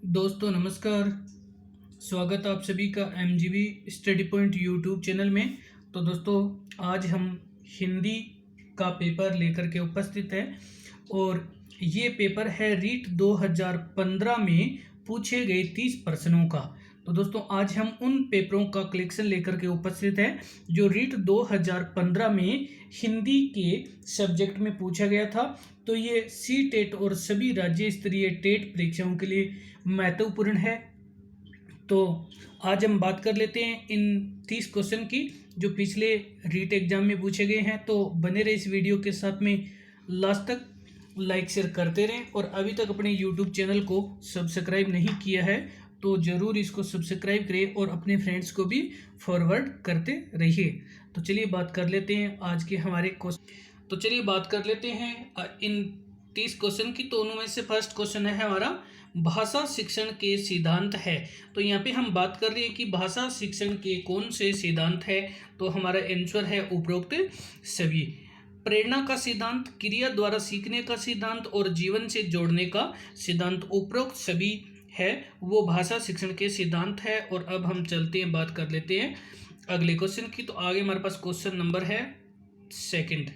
दोस्तों नमस्कार। स्वागत आप सभी का MGB study point YouTube channel में। तो दोस्तों आज हम हिंदी का पेपर लेकर के उपस्थित हैं और ये पेपर है रीट 2015 में पूछे गए 30 प्रश्नों का। तो दोस्तों आज हम उन पेपरों का कलेक्शन लेकर के उपस्थित हैं जो रीट 2015 में हिंदी के सब्जेक्ट में पूछा गया था। तो ये सी टेट और सभी राज्य स्तरीय टेट परीक्षाओं के लिए महत्वपूर्ण है। तो आज हम बात कर लेते हैं इन 30 क्वेश्चन की जो पिछले रीट एग्जाम में पूछे गए हैं। तो बने रहे इस वीडियो के साथ में लास्ट तक, लाइक शेयर करते रहें और अभी तक अपने यूट्यूब चैनल को सब्सक्राइब नहीं किया है तो ज़रूर इसको सब्सक्राइब करें और अपने फ्रेंड्स को भी फॉरवर्ड करते रहिए। तो चलिए बात कर लेते हैं आज के हमारे क्वेश्चन। तो चलिए बात कर लेते हैं इन 30 क्वेश्चन की। तो उनमें से फर्स्ट क्वेश्चन है हमारा भाषा शिक्षण के सिद्धांत है। तो यहाँ पे हम बात कर रहे हैं कि भाषा शिक्षण के कौन से सिद्धांत है। तो हमारा आंसर है उपरोक्त सभी। प्रेरणा का सिद्धांत, क्रिया द्वारा सीखने का सिद्धांत और जीवन से जोड़ने का सिद्धांत उपरोक्त सभी है वो भाषा शिक्षण के सिद्धांत है। और अब हम चलते हैं, बात कर लेते हैं अगले क्वेश्चन की। तो आगे हमारे पास क्वेश्चन नंबर है सेकंड।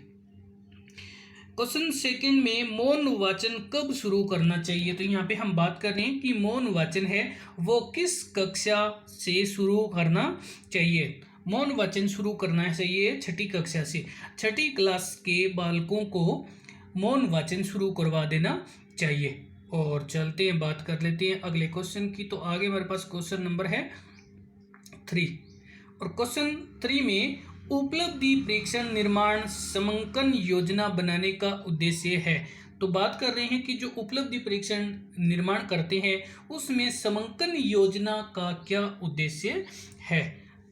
क्वेश्चन सेकंड में मौन वाचन कब शुरू करना चाहिए। तो यहाँ पे हम बात कर रहे हैं कि मौन वाचन है वो किस कक्षा से शुरू करना चाहिए। मौन वाचन शुरू करना चाहिए छठी कक्षा से। छठी क्लास के बालकों को मौन वाचन शुरू करवा देना चाहिए। और चलते हैं, बात कर लेते हैं अगले क्वेश्चन की। तो आगे हमारे पास क्वेश्चन नंबर है 3। और क्वेश्चन 3 में उपलब्धि प्रेक्षण निर्माण समंकन योजना बनाने का उद्देश्य है। तो बात कर रहे हैं कि जो उपलब्धि प्रेक्षण निर्माण करते हैं उसमें समंकन योजना का क्या उद्देश्य है।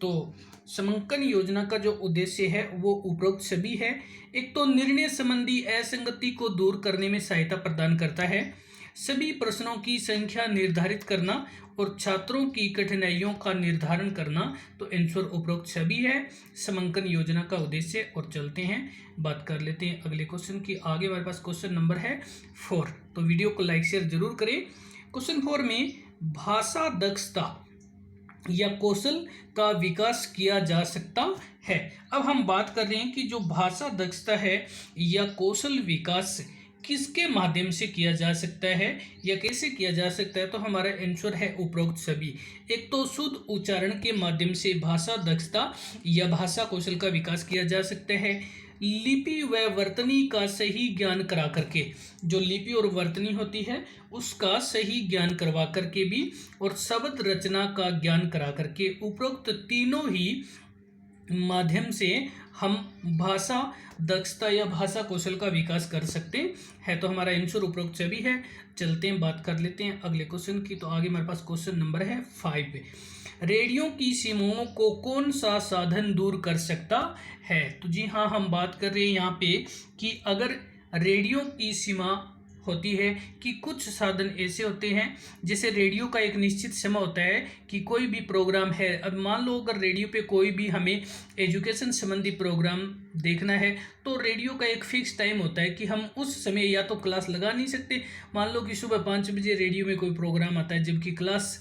तो समंकन योजना का जो उद्देश्य है वो उपरोक्त सभी है। एक तो निर्णय संबंधी असंगति को दूर करने में सहायता प्रदान करता है, सभी प्रश्नों की संख्या निर्धारित करना और छात्रों की कठिनाइयों का निर्धारण करना। तो आंसर उपरोक्त सभी है समंकन योजना का उद्देश्य। और चलते हैं, बात कर लेते हैं अगले क्वेश्चन की। आगे हमारे पास क्वेश्चन नंबर है 4। तो वीडियो को लाइक शेयर जरूर करें। क्वेश्चन 4 में भाषा दक्षता या कौशल का विकास किया जा सकता है। अब हम बात कर रहे हैं कि जो भाषा दक्षता है या कौशल विकास किसके माध्यम से किया जा सकता है या कैसे किया जा सकता है। तो हमारा आंसर है उपरोक्त सभी। एक तो शुद्ध उच्चारण के माध्यम से भाषा दक्षता या भाषा कौशल का विकास किया जा सकता है। लिपि व वर्तनी का सही ज्ञान करा करके, जो लिपि और वर्तनी होती है उसका सही ज्ञान करवा करके भी, और शब्द रचना का ज्ञान करा करके, उपरोक्त तीनों ही माध्यम से हम भाषा दक्षता या भाषा कौशल का विकास कर सकते हैं। तो हमारा आंसर उपरोक्त सभी है। चलते हैं, बात कर लेते हैं अगले क्वेश्चन की। तो आगे हमारे पास क्वेश्चन नंबर है 5। रेडियो की सीमाओं को कौन सा साधन दूर कर सकता है। तो जी हाँ, हम बात कर रहे हैं यहाँ पे कि अगर रेडियो की सीमा होती है कि कुछ साधन ऐसे होते हैं, जैसे रेडियो का एक निश्चित समय होता है कि कोई भी प्रोग्राम है। अब मान लो अगर रेडियो पे कोई भी हमें एजुकेशन संबंधी प्रोग्राम देखना है तो रेडियो का एक फिक्स टाइम होता है कि हम उस समय या तो क्लास लगा नहीं सकते। मान लो कि सुबह 5 बजे रेडियो में कोई प्रोग्राम आता है जबकि क्लास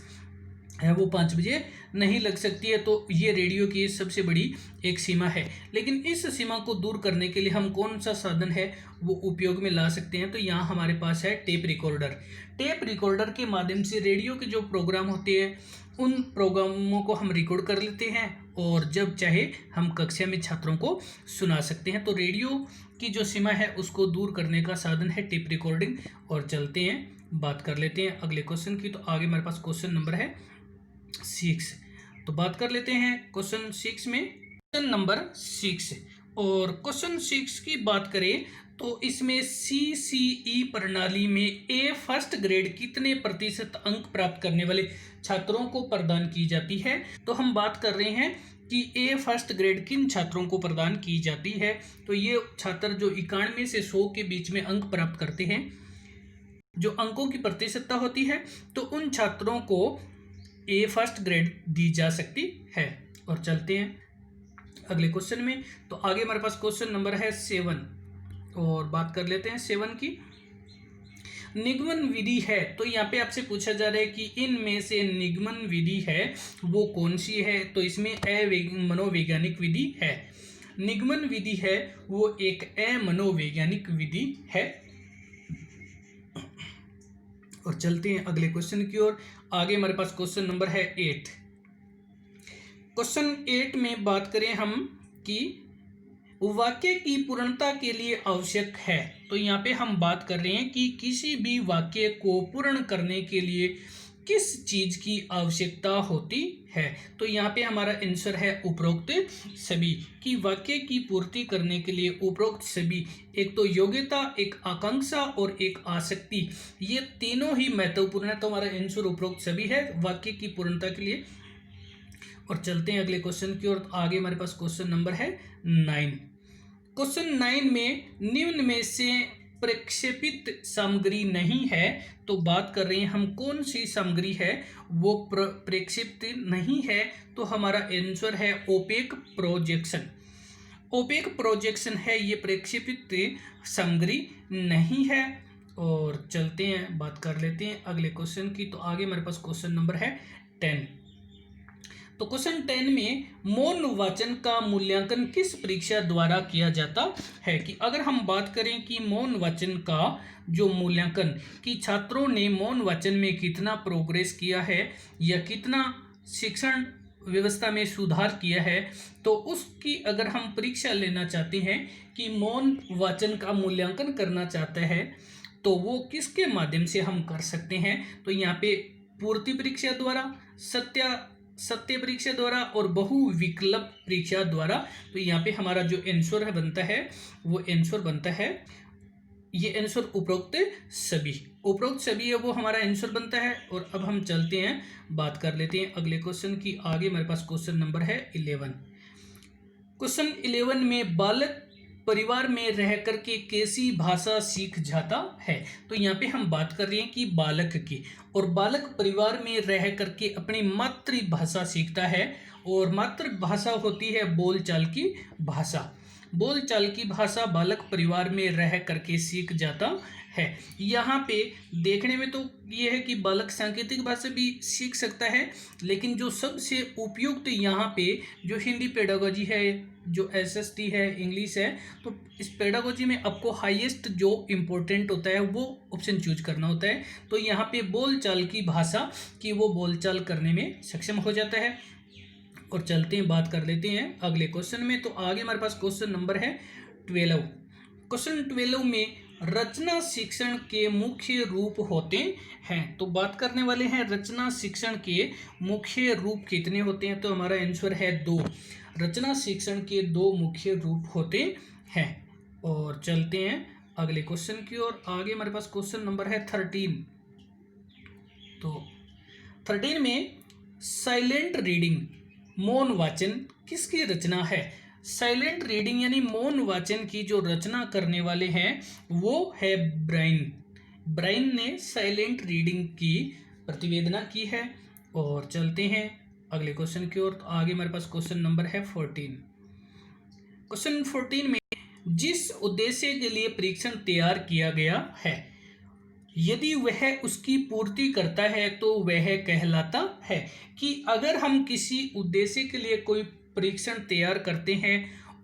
है वो 5 बजे नहीं लग सकती है। तो ये रेडियो की सबसे बड़ी एक सीमा है। लेकिन इस सीमा को दूर करने के लिए हम कौन सा साधन है वो उपयोग में ला सकते हैं। तो यहाँ हमारे पास है टेप रिकॉर्डर। टेप रिकॉर्डर के माध्यम से रेडियो के जो प्रोग्राम होते हैं उन प्रोग्रामों को हम रिकॉर्ड कर लेते हैं और जब चाहे हम कक्षा में छात्रों को सुना सकते हैं। तो रेडियो की जो सीमा है उसको दूर करने का साधन है टेप रिकॉर्डिंग। और चलते हैं, बात कर लेते हैं अगले क्वेश्चन की। तो आगे हमारे पास क्वेश्चन नंबर है 6। तो बात कर लेते हैं क्वेश्चन 6 में। क्वेश्चन नंबर 6 और क्वेश्चन 6 की बात करें तो इसमें CCE प्रणाली में ए फर्स्ट ग्रेड कितने प्रतिशत अंक प्राप्त करने वाले छात्रों को प्रदान की जाती है। तो हम बात कर रहे हैं कि ए फर्स्ट ग्रेड किन छात्रों को प्रदान की जाती है। तो ये छात्र जो 91 से 100 के बीच में अंक प्राप्त करते हैं, जो अंकों की प्रतिशतता होती है, तो उन छात्रों को ए फर्स्ट ग्रेड दी जा सकती है। और चलते हैं अगले क्वेश्चन में। तो आगे हमारे पास क्वेश्चन नंबर है 7 और बात कर लेते हैं 7 की। निगमन विधि है, तो यहाँ पे आपसे पूछा जा रहा है कि इनमें से निगमन विधि है वो कौन सी है, तो इसमें मनोवैज्ञानिक विधि है। निगमन विधि है वो एक मनोवैज्ञानिक विधि है। और चलते हैं अगले क्वेश्चन की ओर। आगे हमारे पास क्वेश्चन नंबर है 8। क्वेश्चन 8 में बात करें हम कि वाक्य की पूर्णता के लिए आवश्यक है, तो यहाँ पे हम बात कर रहे हैं कि किसी भी वाक्य को पूर्ण करने के लिए किस चीज की आवश्यकता होती है। तो यहाँ पे हमारा आंसर है उपरोक्त सभी, कि वाक्य की पूर्ति करने के लिए उपरोक्त सभी, एक तो योग्यता, एक आकांक्षा और एक आसक्ति, ये तीनों ही महत्वपूर्ण है। तो हमारा आंसर उपरोक्त सभी है वाक्य की पूर्णता के लिए। और चलते हैं अगले क्वेश्चन की ओर। आगे हमारे पास क्वेश्चन नंबर है 9। क्वेश्चन 9 में निम्न में से प्रक्षेपित सामग्री नहीं है, तो बात कर रहे हैं हम कौन सी सामग्री है वो प्रक्षेपित नहीं है, तो हमारा आंसर है ओपेक प्रोजेक्शन। ओपेक प्रोजेक्शन है ये प्रक्षेपित सामग्री नहीं है। और चलते हैं बात कर लेते हैं अगले क्वेश्चन की। तो आगे हमारे पास क्वेश्चन नंबर है 10। तो क्वेश्चन 10 में मौन वाचन का मूल्यांकन किस परीक्षा द्वारा किया जाता है, कि अगर हम बात करें कि मौन वाचन का जो मूल्यांकन, कि छात्रों ने मौन वाचन में कितना प्रोग्रेस किया है या कितना शिक्षण व्यवस्था में सुधार किया है, तो उसकी अगर हम परीक्षा लेना चाहते हैं कि मौन वाचन का मूल्यांकन करना चाहता है, तो वो किसके माध्यम से हम कर सकते हैं। तो यहाँ पे पूर्ति परीक्षा द्वारा, सत्य परीक्षा द्वारा और बहुविकल्प परीक्षा द्वारा। तो यहाँ पे हमारा जो आंसर है बनता है वो आंसर बनता है, ये आंसर उपरोक्त सभी है वो हमारा आंसर बनता है। और अब हम चलते हैं बात कर लेते हैं अगले क्वेश्चन की। आगे हमारे पास क्वेश्चन नंबर है 11। क्वेश्चन 11 में बालक परिवार में रह करके कैसी भाषा सीख जाता है, तो यहाँ पे हम बात कर रहे हैं कि बालक की, और बालक परिवार में रह करके अपनी मातृभाषा सीखता है। और मातृभाषा होती है बोलचाल की भाषा। बोलचाल की भाषा बालक परिवार में रह करके सीख जाता है। यहाँ पे देखने में तो ये है कि बालक सांकेतिक भाषा भी सीख सकता है, लेकिन जो सबसे उपयुक्त यहाँ पे जो हिंदी पेडागोजी है, जो एसएसटी है, इंग्लिश है, तो इस पेडागोजी में आपको हाईएस्ट जो इम्पोर्टेंट होता है वो ऑप्शन चूज करना होता है। तो यहाँ पे बोलचाल की भाषा की वो बोलचाल करने में सक्षम हो जाता है। और चलते हैं बात कर लेते हैं अगले क्वेश्चन में। तो आगे हमारे पास क्वेश्चन नंबर है 12। क्वेश्चन 12 में रचना शिक्षण के मुख्य रूप होते हैं, तो बात करने वाले हैं रचना शिक्षण के मुख्य रूप कितने होते हैं, तो हमारा आंसर है 2। रचना शिक्षण के 2 मुख्य रूप होते हैं। और चलते हैं अगले क्वेश्चन की ओर। आगे हमारे पास क्वेश्चन नंबर है 13। तो 13 में साइलेंट रीडिंग, मौन वाचन किसकी रचना है। साइलेंट रीडिंग यानी मौन वाचन की जो रचना करने वाले हैं वो है ब्राइन ने साइलेंट रीडिंग की प्रतिवेदना की है। और चलते हैं अगले क्वेश्चन की ओर। तो आगे हमारे पास क्वेश्चन नंबर है 14। क्वेश्चन 14 में जिस उद्देश्य के लिए परीक्षण तैयार किया गया है, यदि वह उसकी पूर्ति करता है तो वह कहलाता है, कि अगर हम किसी उद्देश्य के लिए कोई परीक्षण तैयार करते हैं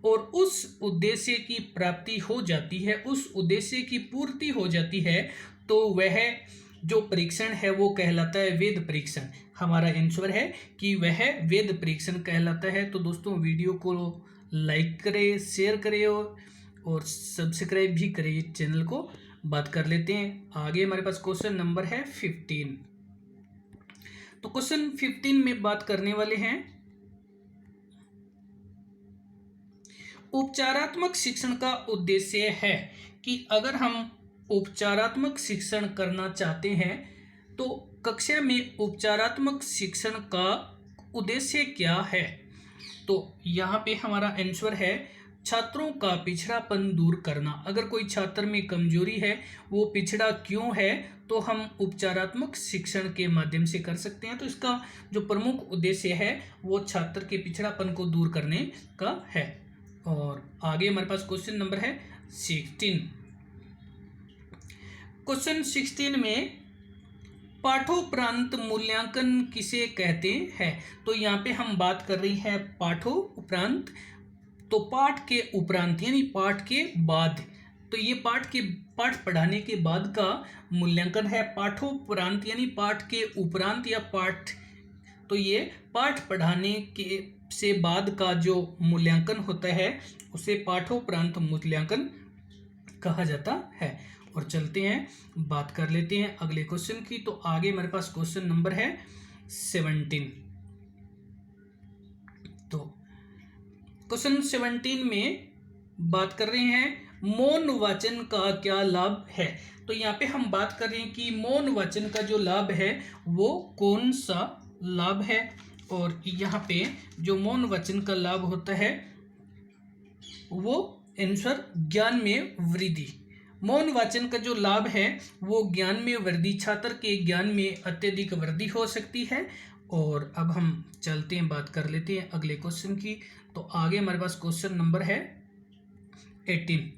और उस उद्देश्य की प्राप्ति हो जाती है, उस उद्देश्य की पूर्ति हो जाती है, तो वह जो परीक्षण है वो कहलाता है वेद परीक्षण। हमारा आंसर है कि वह वेद परीक्षण कहलाता है। तो दोस्तों वीडियो को लाइक करें, शेयर करें और सब्सक्राइब भी करें चैनल को। बात कर लेते हैं आगे हमारे पास क्वेश्चन नंबर है 15। तो क्वेश्चन 15 में बात करने वाले हैं उपचारात्मक शिक्षण का उद्देश्य है, कि अगर हम उपचारात्मक शिक्षण करना चाहते हैं तो कक्षा में उपचारात्मक शिक्षण का उद्देश्य क्या है। तो यहाँ पे हमारा आंसर है छात्रों का पिछड़ापन दूर करना। अगर कोई छात्र में कमजोरी है, वो पिछड़ा क्यों है, तो हम उपचारात्मक शिक्षण के माध्यम से कर सकते हैं। तो इसका जो प्रमुख उद्देश्य है वो छात्र के पिछड़ापन को दूर करने का है। और आगे हमारे पास क्वेश्चन नंबर है 16। क्वेश्चन 16 में पाठोपरांत मूल्यांकन किसे कहते हैं। तो यहाँ पे हम बात कर रही है पाठोपरांत, तो पाठ के उपरांत यानी पाठ के बाद, तो ये पाठ पढ़ाने के बाद का मूल्यांकन है। पाठोपरांत यानी पाठ के उपरांत या पाठ, तो ये पाठ पढ़ाने के से बाद का जो मूल्यांकन होता है उसे पाठोपरांत मूल्यांकन कहा जाता है। और चलते हैं, बात कर लेते हैं अगले क्वेश्चन की। तो आगे हमारे पास क्वेश्चन नंबर है 17। तो क्वेश्चन 17 में बात कर रहे हैं मौन वाचन का क्या लाभ है। तो यहाँ पे हम बात कर रहे हैं कि मौन वाचन का जो लाभ है वो कौन सा लाभ है। और यहाँ पे जो मौन वाचन का लाभ होता है वो आंसर ज्ञान में वृद्धि। मौन वाचन का जो लाभ है वो ज्ञान में वृद्धि, छात्र के ज्ञान में अत्यधिक वृद्धि हो सकती है। और अब हम चलते हैं, बात कर लेते हैं अगले क्वेश्चन की। तो आगे हमारे पास क्वेश्चन नंबर है 18।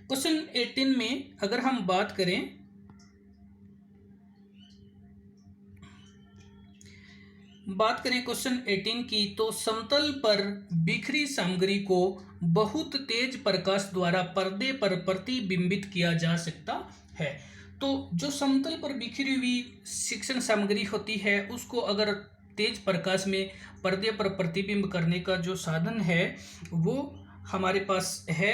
क्वेश्चन 18 में अगर हम बात करें क्वेश्चन 18 की, तो समतल पर बिखरी सामग्री को बहुत तेज प्रकाश द्वारा पर्दे पर प्रतिबिंबित किया जा सकता है। तो जो समतल पर बिखरी हुई शिक्षण सामग्री होती है उसको अगर तेज प्रकाश में पर्दे पर प्रतिबिंब करने का जो साधन है वो हमारे पास है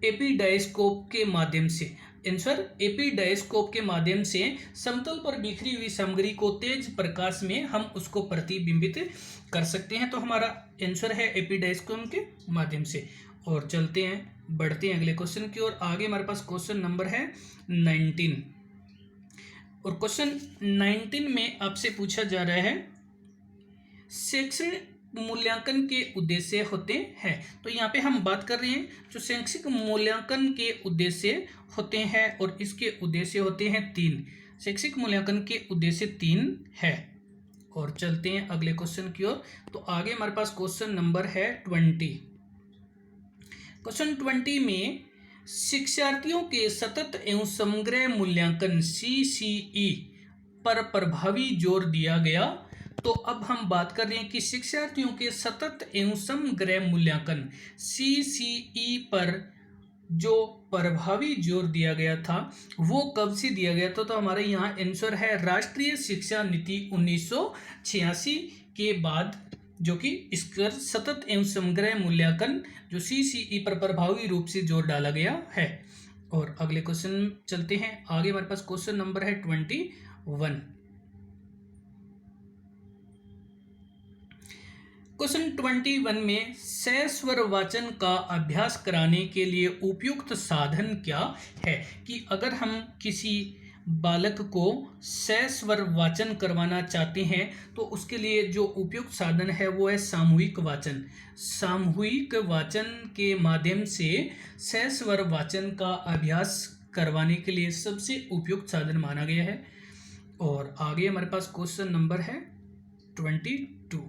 एपीडायस्कोप के माध्यम से। आंसर एपीडायस्कोप के माध्यम से समतल पर बिखरी हुई सामग्री को तेज प्रकाश में हम उसको प्रतिबिंबित कर सकते हैं। तो हमारा आंसर है एपीडायस्कोप के माध्यम से। और चलते हैं, बढ़ते हैं अगले क्वेश्चन की ओर। आगे हमारे पास क्वेश्चन नंबर है 19। और क्वेश्चन 19 में आपसे पूछा जा रहा है शैक्षणिक मूल्यांकन के उद्देश्य होते हैं। तो यहाँ पे हम बात कर रहे हैं जो शैक्षिक मूल्यांकन के उद्देश्य होते हैं और इसके उद्देश्य होते हैं 3। शैक्षिक मूल्यांकन के उद्देश्य 3 है। और चलते हैं अगले क्वेश्चन की ओर। तो आगे हमारे पास क्वेश्चन नंबर है 20। क्वेश्चन 20 में शिक्षार्थियों के सतत एवं समग्र मूल्यांकन CCE पर प्रभावी जोर दिया गया। तो अब हम बात कर रहे हैं कि शिक्षार्थियों के सतत एवं समग्र मूल्यांकन CCE पर जो प्रभावी जोर दिया गया था वो कब से दिया गया था। तो हमारे यहाँ आंसर है राष्ट्रीय शिक्षा नीति 1986 के बाद, जो कि इस पर सतत एवं समग्र मूल्यांकन जो CCE पर प्रभावी रूप से जोर डाला गया है। और अगले क्वेश्चन चलते हैं आगे। हमारे पास क्वेश्चन नंबर है 21। क्वेश्चन 21 में सस्वर वाचन का अभ्यास कराने के लिए उपयुक्त साधन क्या है। कि अगर हम किसी बालक को सस्वर वाचन करवाना चाहते हैं तो उसके लिए जो उपयुक्त साधन है वो है सामूहिक वाचन। सामूहिक वाचन के माध्यम से सस्वर वाचन का अभ्यास करवाने के लिए सबसे उपयुक्त साधन माना गया है। और आगे हमारे पास क्वेश्चन नंबर है 22।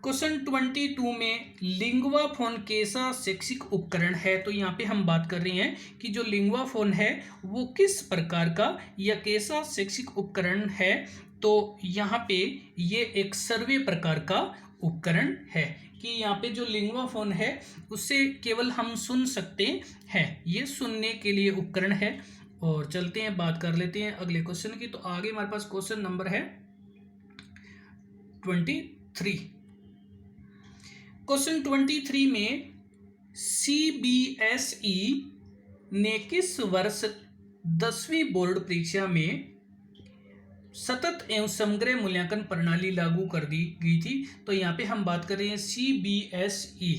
क्वेश्चन 22 में लिंगुआ फोन कैसा शैक्षिक उपकरण है। तो यहाँ पे हम बात कर रहे हैं कि जो लिंगुआ फोन है वो किस प्रकार का या कैसा शैक्षिक उपकरण है। तो यहाँ पे ये एक सर्वे प्रकार का उपकरण है कि यहाँ पे जो लिंगुआ फोन है उससे केवल हम सुन सकते हैं, ये सुनने के लिए उपकरण है। और चलते हैं, बात कर लेते हैं अगले क्वेश्चन की। तो आगे हमारे पास क्वेश्चन नंबर है 23। क्वेश्चन 23 में CBSE ने किस वर्ष 10वीं बोर्ड परीक्षा में सतत एवं समग्र मूल्यांकन प्रणाली लागू कर दी गई थी। तो यहाँ पे हम बात कर रहे हैं CBSE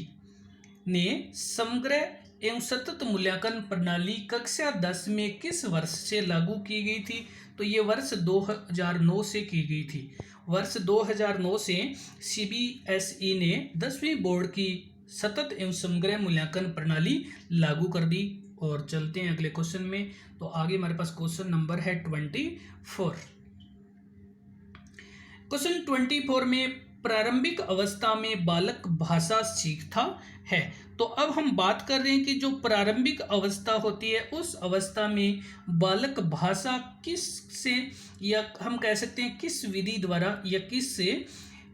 ने समग्र एवं सतत मूल्यांकन प्रणाली कक्षा 10 में किस वर्ष से लागू की गई थी। तो ये वर्ष 2009 से की गई थी। वर्ष 2009 से CBSE ने 10वीं बोर्ड की सतत एवं समग्र मूल्यांकन प्रणाली लागू कर दी। और चलते हैं अगले क्वेश्चन में। तो आगे हमारे पास क्वेश्चन नंबर है 24। क्वेश्चन 24 में प्रारंभिक अवस्था में बालक भाषा सीखता है। तो अब हम बात कर रहे हैं कि जो प्रारंभिक अवस्था होती है उस अवस्था में बालक भाषा किस से, या हम कह सकते हैं किस विधि द्वारा या किस से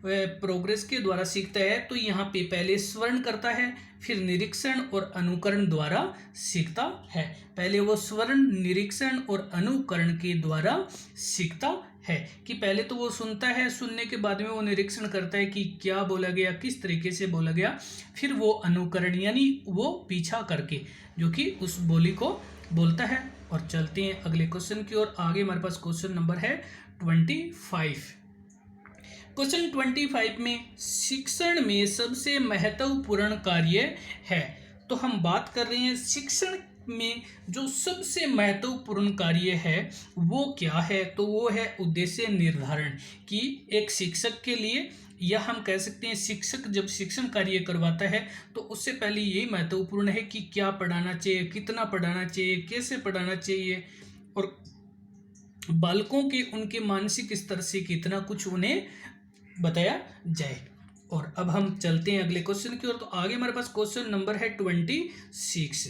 प्रोग्रेस के द्वारा सीखता है। तो यहाँ पे पहले स्वर्ण करता है, फिर निरीक्षण और अनुकरण द्वारा सीखता है। पहले वो स्वर्ण, निरीक्षण और अनुकरण के द्वारा सीखता है कि पहले तो वो सुनता है, सुनने के बाद में वो निरीक्षण करता है कि क्या बोला गया, किस तरीके से बोला गया, फिर वो अनुकरण यानी वो पीछा करके जो कि उस बोली को बोलता है। और चलते हैं अगले क्वेश्चन की ओर। आगे हमारे पास क्वेश्चन नंबर है 25। क्वेश्चन 25 में शिक्षण में सबसे महत्वपूर्ण कार्य है। तो हम बात कर रहे हैं शिक्षण में जो सबसे महत्वपूर्ण कार्य है वो क्या है। तो वो है उद्देश्य निर्धारण, कि एक शिक्षक के लिए, या हम कह सकते हैं शिक्षक जब शिक्षण कार्य करवाता है तो उससे पहले यही महत्वपूर्ण है कि क्या पढ़ाना चाहिए, कितना पढ़ाना चाहिए, कैसे पढ़ाना चाहिए, और बालकों के उनके मानसिक स्तर से कितना कुछ उन्हें बताया जाए। और अब हम चलते हैं अगले क्वेश्चन की ओर। तो आगे हमारे पास क्वेश्चन नंबर है 26।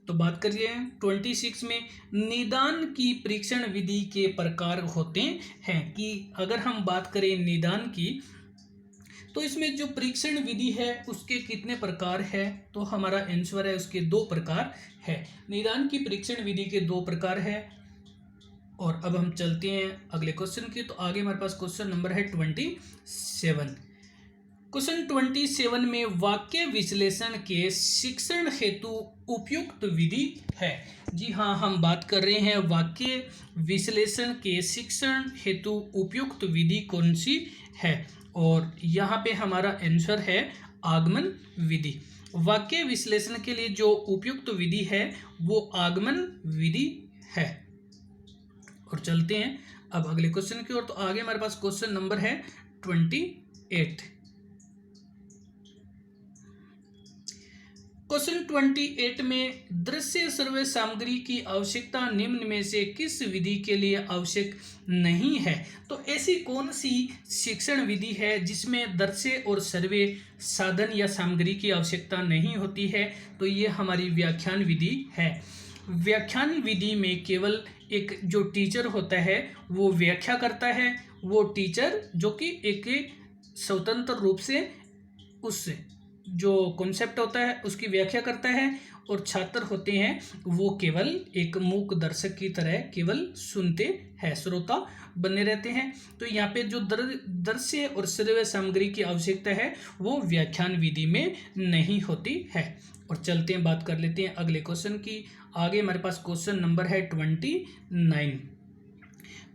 तो बात करिए 26 में निदान की परीक्षण विधि के प्रकार होते हैं। कि अगर हम बात करें निदान की, तो इसमें जो परीक्षण विधि है उसके कितने प्रकार है। तो हमारा आंसर है उसके 2 प्रकार है। निदान की परीक्षण विधि के 2 प्रकार है। और अब हम चलते हैं अगले क्वेश्चन की। तो आगे हमारे पास क्वेश्चन नंबर है 27। क्वेश्चन 27 में वाक्य विश्लेषण के शिक्षण हेतु उपयुक्त विधि है। जी हाँ, हम बात कर रहे हैं वाक्य विश्लेषण के शिक्षण हेतु उपयुक्त विधि कौन सी है। और यहाँ पे हमारा आंसर है आगमन विधि। वाक्य विश्लेषण के लिए जो उपयुक्त विधि है वो आगमन विधि है। और चलते हैं अब अगले क्वेश्चन की ओर। तो आगे हमारे पास क्वेश्चन नंबर है 28। क्वेश्चन 28 में दृश्य सर्वे सामग्री की आवश्यकता निम्न में से किस विधि के लिए आवश्यक नहीं है। तो ऐसी कौन सी शिक्षण विधि है जिसमें दृश्य और सर्वे साधन या सामग्री की आवश्यकता नहीं होती है। तो ये हमारी व्याख्यान विधि है। व्याख्यान विधि में केवल एक जो टीचर होता है वो व्याख्या करता है। वो टीचर जो कि एक स्वतंत्र रूप से उस जो कॉन्सेप्ट होता है उसकी व्याख्या करता है, और छात्र होते हैं वो केवल एक मूक दर्शक की तरह केवल सुनते हैं, श्रोता बने रहते हैं। तो यहाँ पे जो दृश्य और श्रव्य सामग्री की आवश्यकता है वो व्याख्यान विधि में नहीं होती है। और चलते हैं बात कर लेते हैं अगले क्वेश्चन की। आगे हमारे पास क्वेश्चन नंबर है 29।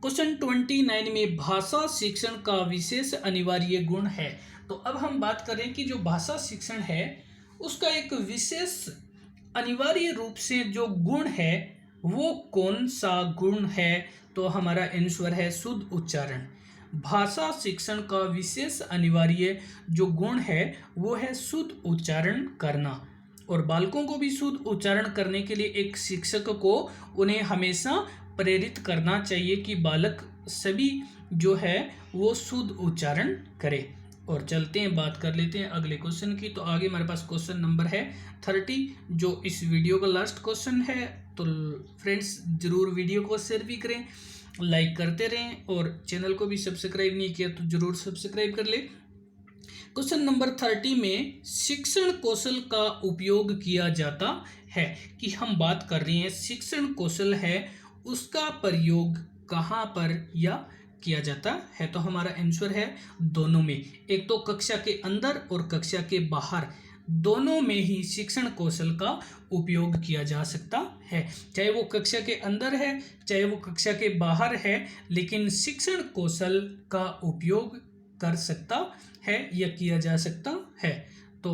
क्वेश्चन 29 में भाषा शिक्षण का विशेष अनिवार्य गुण है। तो अब हम बात करें कि जो भाषा शिक्षण है उसका एक विशेष अनिवार्य रूप से जो गुण है वो कौन सा गुण है। तो हमारा आंसर है शुद्ध उच्चारण। भाषा शिक्षण का विशेष अनिवार्य जो गुण है वो है शुद्ध उच्चारण करना। और बालकों को भी शुद्ध उच्चारण करने के लिए एक शिक्षक को उन्हें हमेशा प्रेरित करना चाहिए कि बालक सभी जो है वो शुद्ध उच्चारण करे। और चलते हैं बात कर लेते हैं अगले क्वेश्चन की। तो आगे हमारे पास क्वेश्चन नंबर है 30 जो इस वीडियो का लास्ट क्वेश्चन है। तो फ्रेंड्स ज़रूर वीडियो को शेयर भी करें, लाइक करते रहें, और चैनल को भी सब्सक्राइब नहीं किया तो ज़रूर सब्सक्राइब कर ले। क्वेश्चन नंबर 30 में शिक्षण कौशल का उपयोग किया जाता है। कि हम बात कर रहे हैं शिक्षण कौशल है उसका प्रयोग कहाँ पर या किया जाता है। तो हमारा आंसर है दोनों में। एक तो कक्षा के अंदर और कक्षा के बाहर दोनों में ही शिक्षण कौशल का उपयोग किया जा सकता है। चाहे वो कक्षा के अंदर है चाहे वो कक्षा के बाहर है, लेकिन शिक्षण कौशल का उपयोग कर सकता है या किया जा सकता है। तो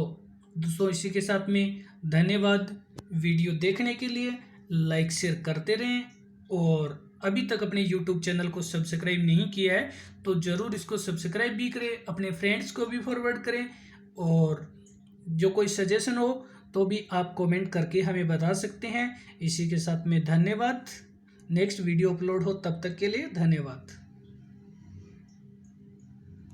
दोस्तों इसी के साथ में धन्यवाद वीडियो देखने के लिए। लाइक शेयर करते रहें, और अभी तक अपने YouTube चैनल को सब्सक्राइब नहीं किया है तो ज़रूर इसको सब्सक्राइब भी करें, अपने फ्रेंड्स को भी फॉरवर्ड करें, और जो कोई सजेशन हो तो भी आप कमेंट करके हमें बता सकते हैं। इसी के साथ में धन्यवाद। नेक्स्ट वीडियो अपलोड हो तब तक के लिए धन्यवाद।